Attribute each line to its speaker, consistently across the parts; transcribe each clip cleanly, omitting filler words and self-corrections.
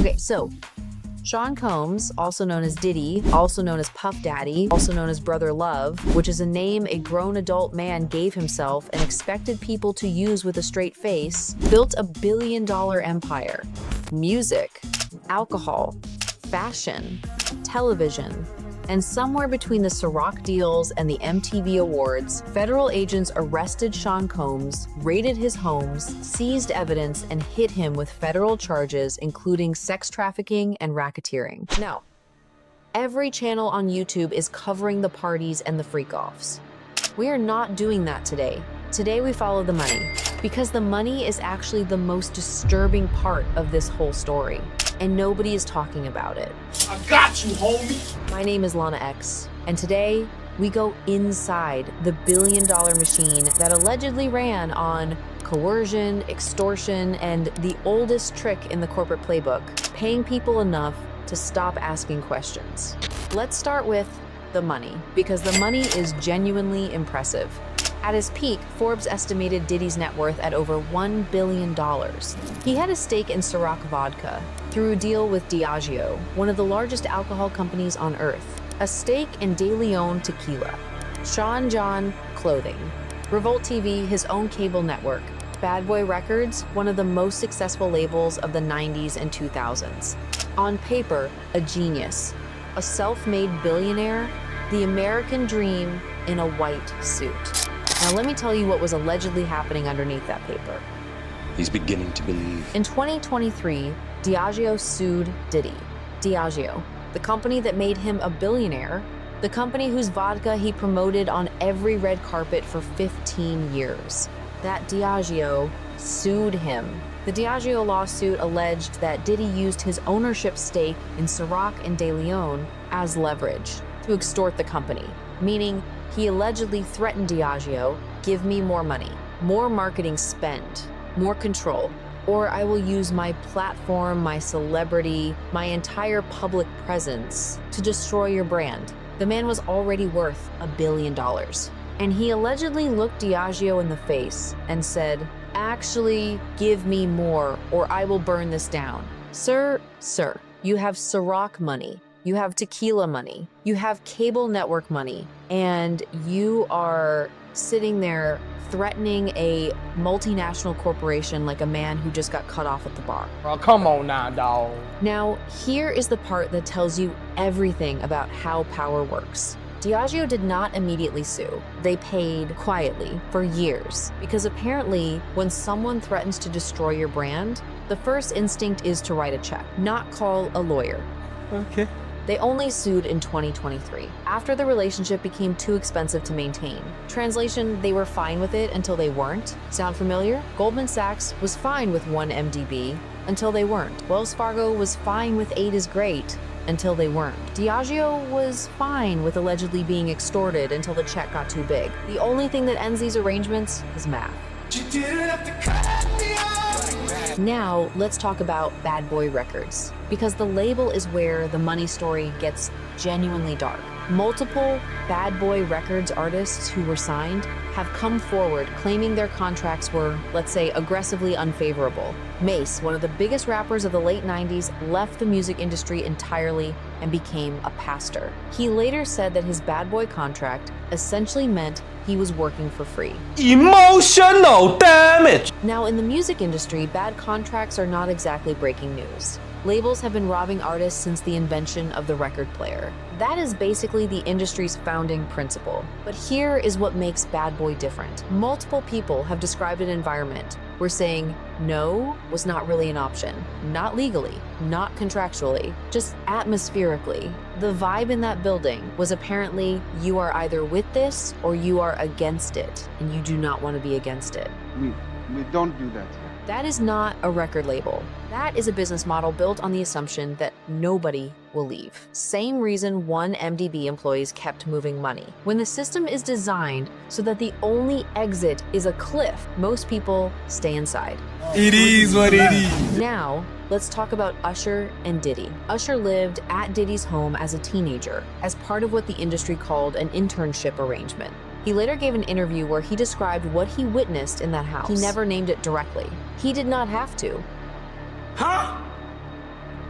Speaker 1: Okay, so Sean Combs, also known as Diddy, also known as Puff Daddy, also known as Brother Love, which is a name a grown adult man gave himself and expected people to use with a straight face, built a billion-dollar empire. Music, alcohol, fashion, television, and somewhere between the Ciroc deals and the MTV Awards, federal agents arrested Sean Combs, raided his homes, seized evidence, and hit him with federal charges, including sex trafficking and racketeering. Now, every channel on YouTube is covering the parties and the freak-offs. We are not doing that today. Today we follow the money, because the money is actually the most disturbing part of this whole story, and nobody is talking about it.
Speaker 2: I got you, homie!
Speaker 1: My name is Lana X, and today we go inside the billion-dollar machine that allegedly ran on coercion, extortion, and the oldest trick in the corporate playbook, paying people enough to stop asking questions. Let's start with the money, because the money is genuinely impressive. At his peak, Forbes estimated Diddy's net worth at over $1 billion. He had a stake in Ciroc vodka through a deal with Diageo, one of the largest alcohol companies on earth, a stake in De Leon tequila, Sean John clothing, Revolt TV, his own cable network, Bad Boy Records, one of the most successful labels of the 90s and 2000s. On paper, a genius, a self-made billionaire, the American dream in a white suit. Now let me tell you what was allegedly happening underneath that paper.
Speaker 3: He's beginning to believe.
Speaker 1: In 2023, Diageo sued Diddy. Diageo, the company that made him a billionaire, the company whose vodka he promoted on every red carpet for 15 years. That Diageo sued him. The Diageo lawsuit alleged that Diddy used his ownership stake in Ciroc and De Leon as leverage to extort the company, meaning he allegedly threatened Diageo, give me more money, more marketing spend, more control, or I will use my platform, my celebrity, my entire public presence to destroy your brand. The man was already worth $1 billion. And he allegedly looked Diageo in the face and said, actually, give me more or I will burn this down. Sir, you have Ciroc money. You have tequila money, you have cable network money, and you are sitting there threatening a multinational corporation like a man who just got cut off at the bar.
Speaker 2: Bro, come on now, dawg.
Speaker 1: Now, here is the part that tells you everything about how power works. Diageo did not immediately sue. They paid quietly for years, because apparently when someone threatens to destroy your brand, the first instinct is to write a check, not call a lawyer.
Speaker 2: Okay.
Speaker 1: They only sued in 2023, after the relationship became too expensive to maintain. Translation, they were fine with it until they weren't. Sound familiar? Goldman Sachs was fine with 1 MDB until they weren't. Wells Fargo was fine with 8 is great until they weren't. Diageo was fine with allegedly being extorted until the check got too big. The only thing that ends these arrangements is math. Now, let's talk about Bad Boy Records, because the label is where the money story gets genuinely dark. Multiple Bad Boy Records artists who were signed have come forward claiming their contracts were, let's say, aggressively unfavorable. Mase, one of the biggest rappers of the late 90s, left the music industry entirely and became a pastor. He later said that his Bad Boy contract essentially meant he was working for free.
Speaker 2: Emotional damage!
Speaker 1: Now, in the music industry, bad contracts are not exactly breaking news. Labels have been robbing artists since the invention of the record player. That is basically the industry's founding principle. But here is what makes Bad Boy different. Multiple people have described an environment where saying no was not really an option. Not legally, not contractually, just atmospherically. The vibe in that building was apparently you are either with this or you are against it, and you do not want to be against it.
Speaker 4: We don't do that here.
Speaker 1: That is not a record label. That is a business model built on the assumption that nobody will leave. Same reason 1 MDB employees kept moving money. When the system is designed so that the only exit is a cliff, most people stay inside.
Speaker 2: It is what it is.
Speaker 1: Now, let's talk about Usher and Diddy. Usher lived at Diddy's home as a teenager, as part of what the industry called an internship arrangement. He later gave an interview where he described what he witnessed in that house. He never named it directly. He did not have to.
Speaker 2: Huh?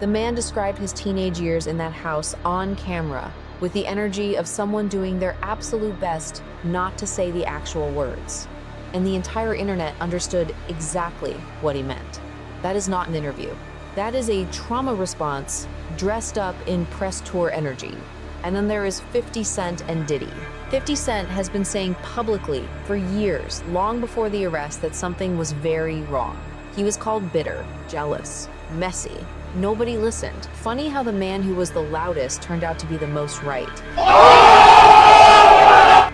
Speaker 1: The man described his teenage years in that house on camera with the energy of someone doing their absolute best not to say the actual words. And the entire internet understood exactly what he meant. That is not an interview. That is a trauma response dressed up in press tour energy. And then there is 50 Cent and Diddy. 50 Cent has been saying publicly for years, long before the arrest, that something was very wrong. He was called bitter, jealous, messy. Nobody listened. Funny how the man who was the loudest turned out to be the most right.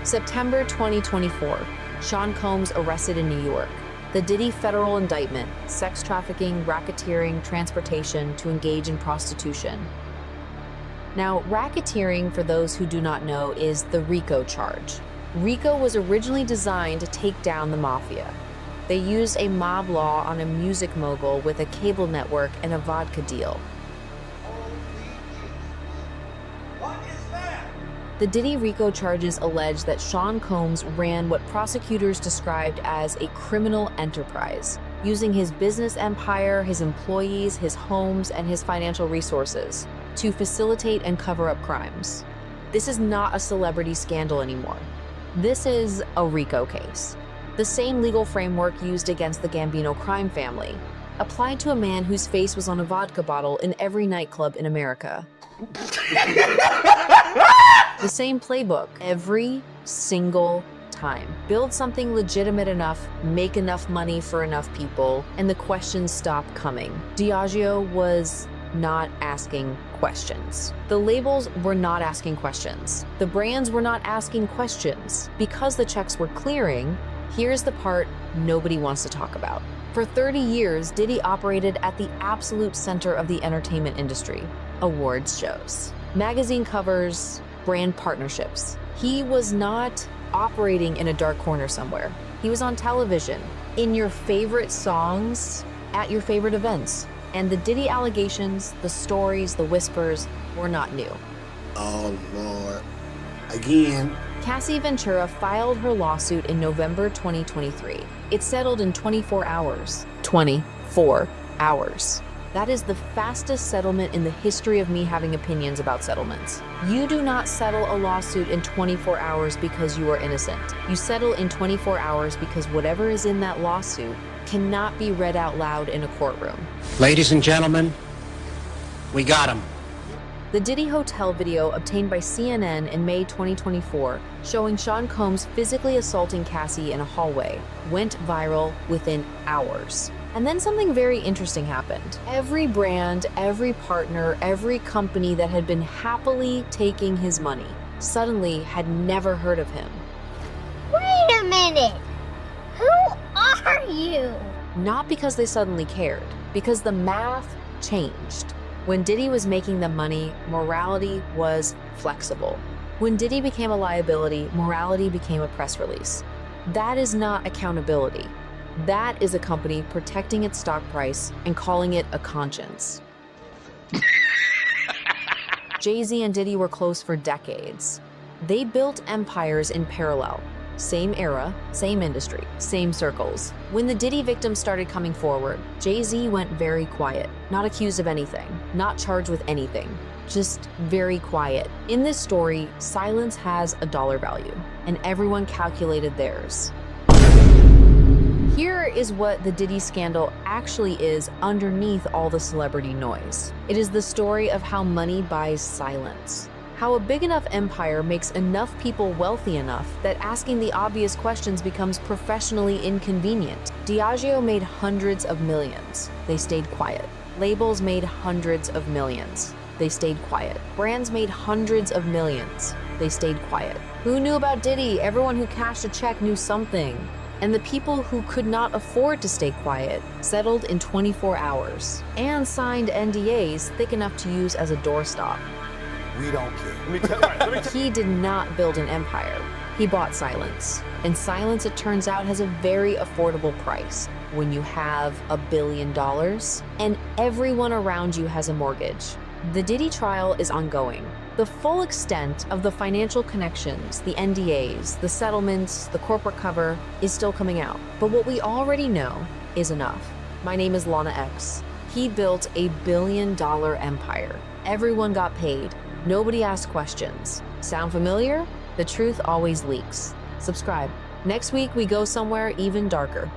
Speaker 1: September 2024, Sean Combs arrested in New York. The Diddy federal indictment, sex trafficking, racketeering, transportation to engage in prostitution. Now, racketeering, for those who do not know, is the RICO charge. RICO was originally designed to take down the mafia. They used a mob law on a music mogul with a cable network and a vodka deal. The Diddy RICO charges allege that Sean Combs ran what prosecutors described as a criminal enterprise, using his business empire, his employees, his homes, and his financial resources to facilitate and cover up crimes. This is not a celebrity scandal anymore. This is a RICO case. The same legal framework used against the Gambino crime family, applied to a man whose face was on a vodka bottle in every nightclub in America. The same playbook every single time. Build something legitimate enough, make enough money for enough people, and the questions stop coming. Diageo was not asking questions. The labels were not asking questions. The brands were not asking questions. Because the checks were clearing, here's the part nobody wants to talk about. For 30 years, Diddy operated at the absolute center of the entertainment industry. Awards shows, magazine covers, brand partnerships. He was not operating in a dark corner somewhere. He was on television, in your favorite songs, at your favorite events. And the Diddy allegations, the stories, the whispers were not new.
Speaker 5: Oh, Lord. Again.
Speaker 1: Cassie Ventura filed her lawsuit in November 2023. It settled in 24 hours. 24 hours. That is the fastest settlement in the history of me having opinions about settlements. You do not settle a lawsuit in 24 hours because you are innocent. You settle in 24 hours because whatever is in that lawsuit cannot be read out loud in a courtroom.
Speaker 6: Ladies and gentlemen, we got him.
Speaker 1: The Diddy Hotel video obtained by CNN in May 2024, showing Sean Combs physically assaulting Cassie in a hallway, went viral within hours. And then something very interesting happened. Every brand, every partner, every company that had been happily taking his money suddenly had never heard of him.
Speaker 7: Wait a minute! Who are you?
Speaker 1: Not because they suddenly cared, because the math changed. When Diddy was making the money, morality was flexible. When Diddy became a liability, morality became a press release. That is not accountability. That is a company protecting its stock price and calling it a conscience. Jay-Z and Diddy were close for decades. They built empires in parallel. Same era, same industry, same circles. When the Diddy victims started coming forward, Jay-Z went very quiet, not accused of anything, not charged with anything, just very quiet. In this story, silence has a dollar value, and everyone calculated theirs. Here is what the Diddy scandal actually is underneath all the celebrity noise. It is the story of how money buys silence. How a big enough empire makes enough people wealthy enough that asking the obvious questions becomes professionally inconvenient. Diageo made hundreds of millions. They stayed quiet. Labels made hundreds of millions. They stayed quiet. Brands made hundreds of millions. They stayed quiet. Who knew about Diddy? Everyone who cashed a check knew something. And the people who could not afford to stay quiet settled in 24 hours and signed NDAs thick enough to use as a doorstop.
Speaker 5: We don't care.
Speaker 1: He did not build an empire. He bought silence. And silence, it turns out, has a very affordable price. When you have $1 billion and everyone around you has a mortgage. The Diddy trial is ongoing. The full extent of the financial connections, the NDAs, the settlements, the corporate cover is still coming out. But what we already know is enough. My name is Lana X. He built a billion-dollar empire. Everyone got paid. Nobody asked questions. Sound familiar? The truth always leaks. Subscribe. Next week, we go somewhere even darker.